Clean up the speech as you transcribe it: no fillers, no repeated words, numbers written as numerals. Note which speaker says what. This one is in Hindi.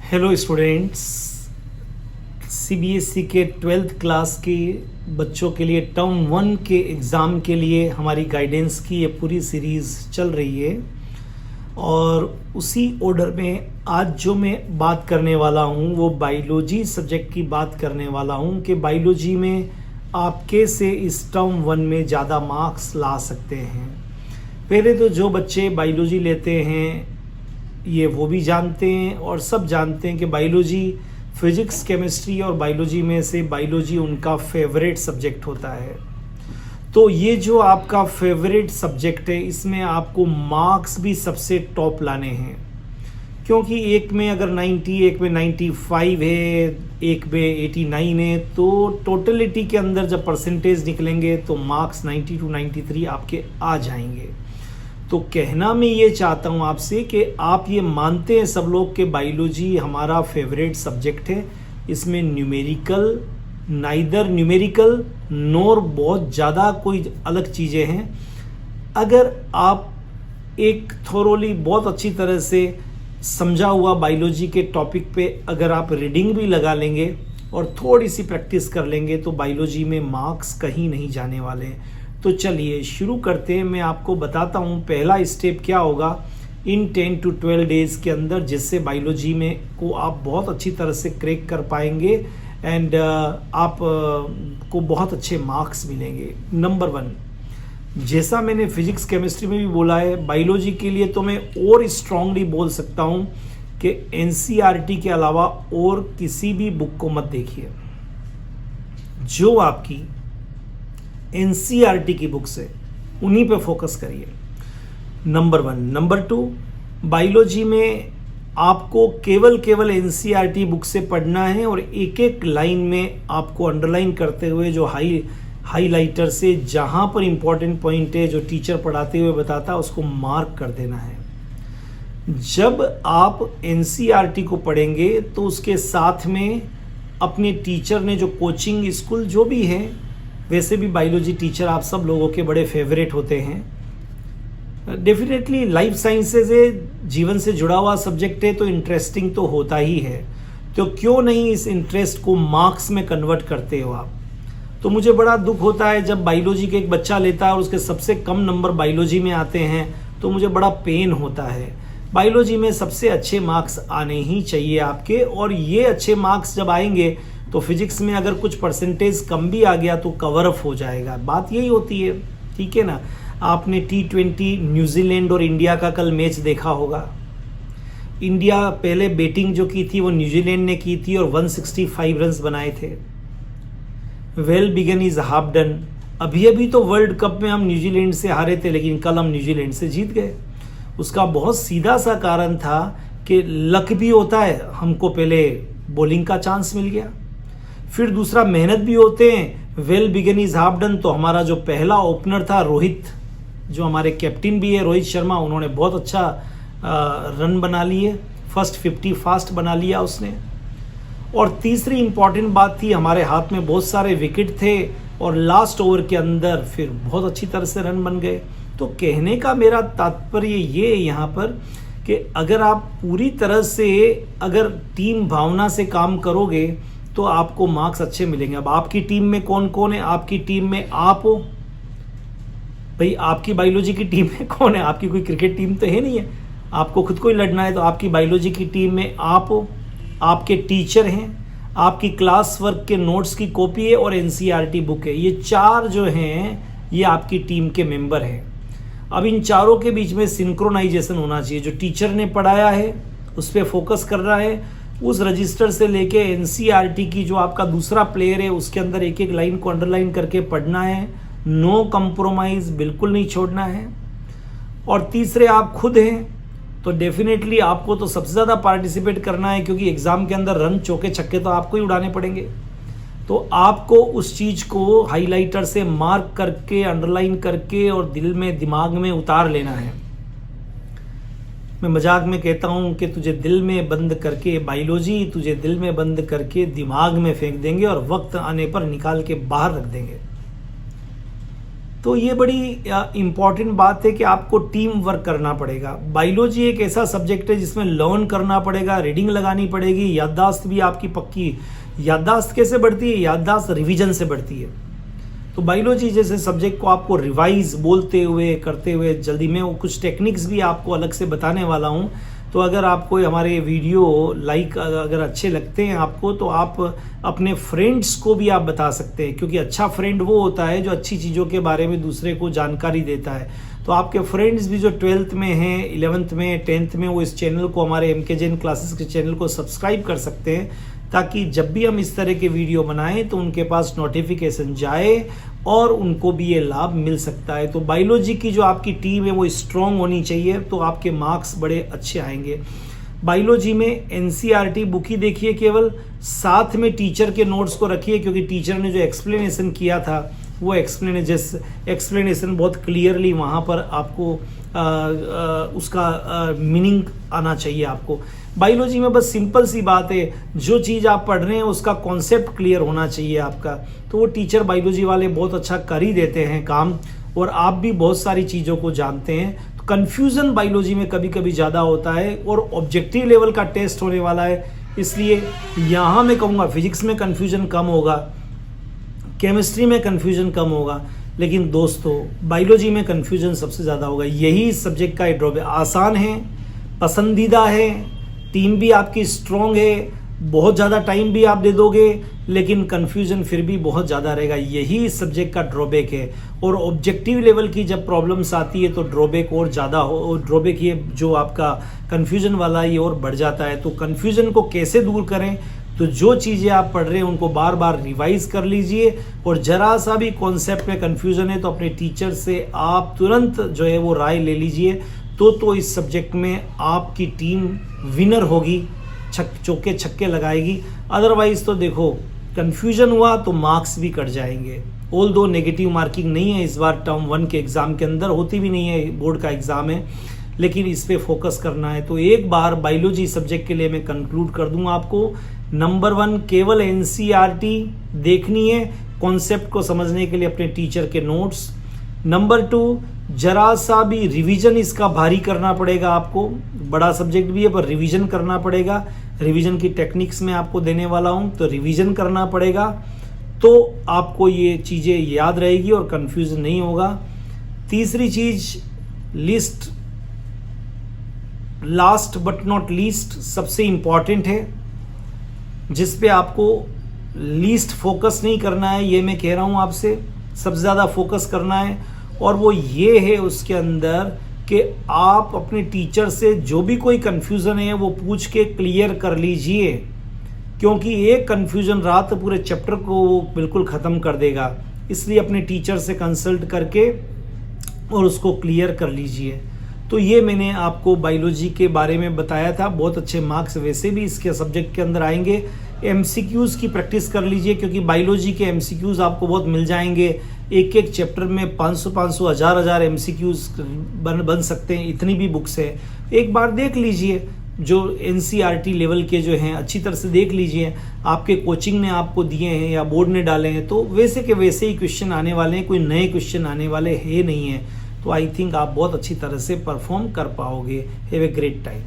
Speaker 1: हेलो स्टूडेंट्स, सीबीएसई के 12th क्लास के बच्चों के लिए टर्म 1 के एग्ज़ाम के लिए हमारी गाइडेंस की ये पूरी सीरीज़ चल रही है। और उसी ऑर्डर में आज जो मैं बात करने वाला हूँ वो बायोलॉजी सब्जेक्ट की बात करने वाला हूँ कि बायोलॉजी में आप कैसे इस टर्म 1 में ज़्यादा मार्क्स ला सकते हैं। पहले तो जो बच्चे बायोलॉजी लेते हैं ये वो भी जानते हैं और सब जानते हैं कि बायोलॉजी, फिजिक्स, केमिस्ट्री और बायोलॉजी में से बायोलॉजी उनका फेवरेट सब्जेक्ट होता है। तो ये जो आपका फेवरेट सब्जेक्ट है इसमें आपको मार्क्स भी सबसे टॉप लाने हैं, क्योंकि एक में अगर 90, एक में 95 है, एक में 89 है, तो टोटलिटी के अंदर जब परसेंटेज निकलेंगे तो मार्क्स 90 to 93 आपके आ जाएंगे। तो कहना मैं ये चाहता हूँ आपसे कि आप ये मानते हैं सब लोग कि बायोलॉजी हमारा फेवरेट सब्जेक्ट है। इसमें नाइदर न्यूमेरिकल नोर बहुत ज़्यादा कोई अलग चीज़ें हैं। अगर आप एक थोरोली बहुत अच्छी तरह से समझा हुआ बायोलॉजी के टॉपिक पे अगर आप रीडिंग भी लगा लेंगे और थोड़ी सी प्रैक्टिस कर लेंगे तो बायोलॉजी में मार्क्स कहीं नहीं जाने वाले। तो चलिए शुरू करते हैं। मैं आपको बताता हूँ पहला स्टेप क्या होगा इन 10 to 12 डेज़ के अंदर, जिससे बायोलॉजी में को आप बहुत अच्छी तरह से क्रैक कर पाएंगे एंड आप को बहुत अच्छे मार्क्स मिलेंगे। नंबर 1, जैसा मैंने फिजिक्स केमिस्ट्री में भी बोला है, बायोलॉजी के लिए तो मैं और स्ट्रांगली बोल सकता हूँ कि एनसीईआरटी के अलावा और किसी भी बुक को मत देखिए। जो आपकी एनसीईआरटी की बुक्स है उन्हीं पे फोकस करिए। नंबर 1। नंबर 2, बायोलॉजी में आपको केवल एनसीईआरटी बुक से पढ़ना है और एक एक लाइन में आपको अंडरलाइन करते हुए जो हाईलाइटर से जहाँ पर इंपॉर्टेंट पॉइंट है जो टीचर पढ़ाते हुए बताता है उसको मार्क कर देना है। जब आप एनसीईआरटी को पढ़ेंगे तो उसके साथ में अपने टीचर ने जो कोचिंग स्कूल जो भी है, वैसे भी बायोलॉजी टीचर आप सब लोगों के बड़े फेवरेट होते हैं। डेफिनेटली लाइफ साइंसेज है, जीवन से जुड़ा हुआ सब्जेक्ट है तो इंटरेस्टिंग तो होता ही है। तो क्यों नहीं इस इंटरेस्ट को मार्क्स में कन्वर्ट करते हो आप। तो मुझे बड़ा दुख होता है जब बायोलॉजी के एक बच्चा लेता है और उसके सबसे कम नंबर बायोलॉजी में आते हैं, तो मुझे बड़ा पेन होता है। बायोलॉजी में सबसे अच्छे मार्क्स आने ही चाहिए आपके, और ये अच्छे मार्क्स जब आएंगे तो फिजिक्स में अगर कुछ परसेंटेज कम भी आ गया तो कवर अप हो जाएगा। बात यही होती है, ठीक है ना। आपने T20 न्यूजीलैंड और इंडिया का कल मैच देखा होगा। इंडिया पहले बैटिंग जो की थी वो न्यूजीलैंड ने की थी और 165 रन्स बनाए थे। Well begun is half done. अभी तो वर्ल्ड कप में हम न्यूजीलैंड से हारे थे, लेकिन कल हम न्यूजीलैंड से जीत गए। उसका बहुत सीधा सा कारण था कि लक भी होता है, हमको पहले बॉलिंग का चांस मिल गया, फिर दूसरा मेहनत भी होते हैं। Well begun is half done. तो हमारा जो पहला ओपनर था रोहित, जो हमारे कैप्टन भी है रोहित शर्मा, उन्होंने बहुत अच्छा रन बना लिए, फर्स्ट 50 फास्ट बना लिया उसने। और तीसरी इंपॉर्टेंट बात थी, हमारे हाथ में बहुत सारे विकेट थे और लास्ट ओवर के अंदर फिर बहुत अच्छी तरह से रन बन गए। तो कहने का मेरा तात्पर्य ये है यहाँ पर कि अगर आप पूरी तरह से अगर टीम भावना से काम करोगे तो आपको मार्क्स अच्छे मिलेंगे। अब आपकी टीम में कौन कौन है? आपकी टीम में आप हो भाई, आपकी बायोलॉजी की टीम में कौन है? आपकी कोई क्रिकेट टीम तो है नहीं है, आपको खुद को ही लड़ना है। तो आपकी बायोलॉजी की टीम में आप हो, आपके टीचर हैं, आपकी क्लास वर्क के नोट्स की कॉपी है और एनसीईआरटी बुक है। ये चार जो हैं ये आपकी टीम के मेंबर हैं। अब इन चारों के बीच में सिंक्रोनाइजेशन होना चाहिए। जो टीचर ने पढ़ाया है उस पर फोकस कर रहा है, उस रजिस्टर से लेके एनसीईआरटी की जो आपका दूसरा प्लेयर है उसके अंदर एक एक लाइन को अंडरलाइन करके पढ़ना है। नो कंप्रोमाइज, बिल्कुल नहीं छोड़ना है। और तीसरे आप खुद हैं तो डेफिनेटली आपको तो सबसे ज़्यादा पार्टिसिपेट करना है, क्योंकि एग्ज़ाम के अंदर रन चौके छक्के तो आपको ही उड़ाने पड़ेंगे। तो आपको उस चीज़ को हाईलाइटर से मार्क करके, अंडरलाइन करके और दिल में, दिमाग में उतार लेना है। मैं मजाक में कहता हूँ कि तुझे दिल में बंद करके, बायोलॉजी तुझे दिल में बंद करके दिमाग में फेंक देंगे और वक्त आने पर निकाल के बाहर रख देंगे। तो ये बड़ी इम्पॉर्टेंट बात है कि आपको टीम वर्क करना पड़ेगा। बायोलॉजी एक ऐसा सब्जेक्ट है जिसमें लर्न करना पड़ेगा, रीडिंग लगानी पड़ेगी, याददाश्त भी आपकी पक्की। याददाश्त कैसे बढ़ती है? याददाश्त रिवीजन से बढ़ती है। तो बायोलॉजी जैसे सब्जेक्ट को आपको रिवाइज बोलते हुए करते हुए जल्दी में कुछ टेक्निक्स भी आपको अलग से बताने वाला हूँ। तो अगर आपको हमारे वीडियो अगर अच्छे लगते हैं आपको, तो आप अपने फ्रेंड्स को भी आप बता सकते हैं, क्योंकि अच्छा फ्रेंड वो होता है जो अच्छी चीज़ों के बारे में दूसरे को जानकारी देता है। तो आपके फ्रेंड्स भी जो 12th में हैं, 11th में, 10th में, वो इस चैनल को, हमारे MK जैन क्लासेस के चैनल को सब्सक्राइब कर सकते हैं, ताकि जब भी हम इस तरह के वीडियो बनाएं तो उनके पास नोटिफिकेशन जाए और उनको भी ये लाभ मिल सकता है। तो बायोलॉजी की जो आपकी टीम है वो स्ट्रॉन्ग होनी चाहिए, तो आपके मार्क्स बड़े अच्छे आएंगे। बायोलॉजी में NCERT बुक ही देखिए केवल, साथ में टीचर के नोट्स को रखिए, क्योंकि टीचर ने जो एक्सप्लेनेशन किया था वो एक्सप्लेनेशन बहुत क्लियरली वहाँ पर आपको उसका मीनिंग आना चाहिए आपको। बायोलॉजी में बस सिंपल सी बात है, जो चीज़ आप पढ़ रहे हैं उसका कॉन्सेप्ट क्लियर होना चाहिए आपका। तो वो टीचर बायोलॉजी वाले बहुत अच्छा कर ही देते हैं काम, और आप भी बहुत सारी चीज़ों को जानते हैं। तो कन्फ्यूज़न बायोलॉजी में कभी कभी ज़्यादा होता है, और ऑब्जेक्टिव लेवल का टेस्ट होने वाला है, इसलिए यहाँ मैं कहूँगा फिजिक्स में कन्फ्यूज़न कम होगा, केमिस्ट्री में कन्फ्यूज़न कम होगा, लेकिन दोस्तों बायोलॉजी में कन्फ्यूज़न सबसे ज़्यादा होगा। यही इस सब्जेक्ट का ड्रॉबैक। आसान है, पसंदीदा है, टीम भी आपकी स्ट्रॉन्ग है, बहुत ज़्यादा टाइम भी आप दे दोगे, लेकिन कन्फ्यूज़न फिर भी बहुत ज़्यादा रहेगा। यही इस सब्जेक्ट का ड्रॉबैक है। और ऑब्जेक्टिव लेवल की जब प्रॉब्लम्स आती है तो ड्रॉबैक और ज़्यादा हो, ड्रॉबैक ये जो आपका कन्फ्यूज़न वाला ये और बढ़ जाता है। तो कन्फ्यूज़न को कैसे दूर करें? तो जो चीज़ें आप पढ़ रहे हैं उनको बार बार रिवाइज कर लीजिए, और ज़रा सा भी कॉन्सेप्ट में कन्फ्यूज़न है तो अपने टीचर से आप तुरंत जो है वो राय ले लीजिए। तो इस सब्जेक्ट में आपकी टीम विनर होगी, चौके छक्के लगाएगी। अदरवाइज तो देखो कन्फ्यूजन हुआ तो मार्क्स भी कट जाएंगे। ऑल दो नेगेटिव मार्किंग नहीं है इस बार टर्म 1 के एग्ज़ाम के अंदर, होती भी नहीं है, बोर्ड का एग्ज़ाम है, लेकिन इस पे फोकस करना है। तो एक बार बायोलॉजी सब्जेक्ट के लिए मैं कंक्लूड कर दूंगा आपको। नंबर 1 केवल NCERT देखनी है कॉन्सेप्ट को समझने के लिए, अपने टीचर के नोट्स। नंबर 2 जरा सा भी रिवीजन इसका भारी करना पड़ेगा आपको, बड़ा सब्जेक्ट भी है पर रिवीजन करना पड़ेगा। रिवीजन की टेक्निक्स में आपको देने वाला हूं, तो रिवीजन करना पड़ेगा, तो आपको ये चीज़ें याद रहेगी और कंफ्यूजन नहीं होगा। तीसरी चीज, लास्ट बट नॉट लीस्ट सबसे इंपॉर्टेंट है, जिस पे आपको लीस्ट फोकस नहीं करना है, ये मैं कह रहा हूं आपसे, सबसे ज़्यादा फोकस करना है। और वो ये है उसके अंदर कि आप अपने टीचर से जो भी कोई कन्फ्यूज़न है वो पूछ के क्लियर कर लीजिए, क्योंकि एक कन्फ्यूज़न रहा तो पूरे चैप्टर को वो बिल्कुल ख़त्म कर देगा। इसलिए अपने टीचर से कंसल्ट करके और उसको क्लियर कर लीजिए। तो ये मैंने आपको बायोलॉजी के बारे में बताया था। बहुत अच्छे मार्क्स वैसे भी इसके सब्जेक्ट के अंदर आएंगे। MCQs की प्रैक्टिस कर लीजिए, क्योंकि बायोलॉजी के MCQs आपको बहुत मिल जाएंगे। एक एक चैप्टर में 500 1000 MCQs बन सकते हैं, इतनी भी बुक्स है। एक बार देख लीजिए, जो NCERT लेवल के जो हैं अच्छी तरह से देख लीजिए। आपके कोचिंग ने आपको दिए हैं या बोर्ड ने डाले हैं, तो वैसे के वैसे ही क्वेश्चन आने वाले हैं, कोई नए क्वेश्चन आने वाले हैं नहीं हैं। तो आई थिंक आप बहुत अच्छी तरह से परफॉर्म कर पाओगे। Have a great time.